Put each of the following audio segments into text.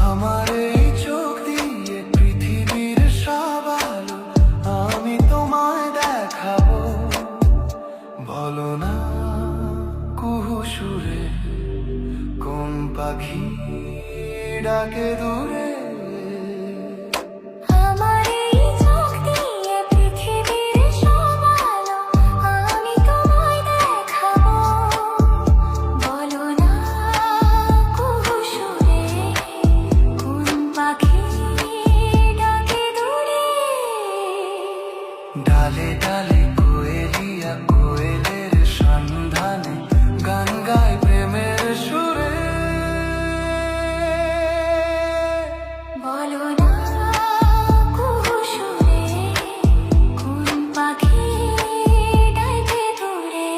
আমার এই চোখ দিয়ে পৃথিবীর সব আলো আমি তোমায় দেখাবো। বলো না কুহু সুরে কোন পাখি ডাকে দূরে। আমার এই চোখ দিয়ে পৃথিবীর সব আলো আমি তোমায় দেখাবো। বলো না কুহু সুরে কোন পাখি ডাকে দূরে। ডালে ডালে কোয়েলিয়া কোয়েলের সন্ধানে গান গায় প্রেমের সুরে। বলো না কুহু সুরে কোন পাখি ডাকে দূরে।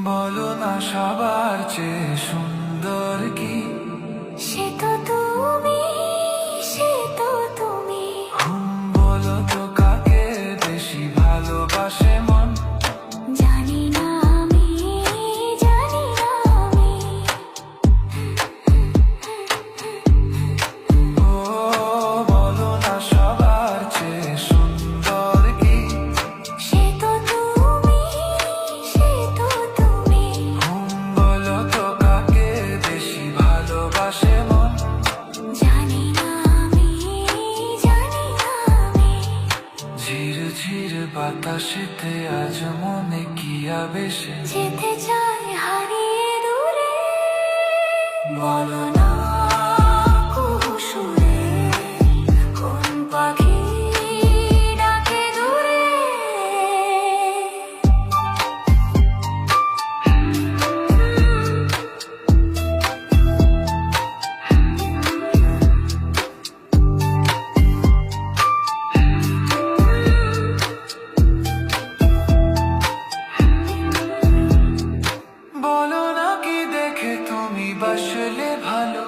বলো না সবার চেয়ে সুন্দর কি? সে তো তুমি, সে তো তুমি। বলো তো কাকে বেশি ভালোবাসে মন? জানি না আমি, জানি না আমি। ও বলো না সবার চেয়ে সুন্দর কি? সে তো তুমি, সে তো তুমি। বলো তো কাকে বেশি ভালোবাসে মন? জানি না আমি, জানি না আমি। ঝির ঝির বাতাসেতে আজ মনে কি আবেশে যেতে চাই হারিয়ে দূরে। বলো না কুহু সুরে কোন পাখি ডাকে দূরে। বলো না কি দেখে তুমি বাসলে ভালো?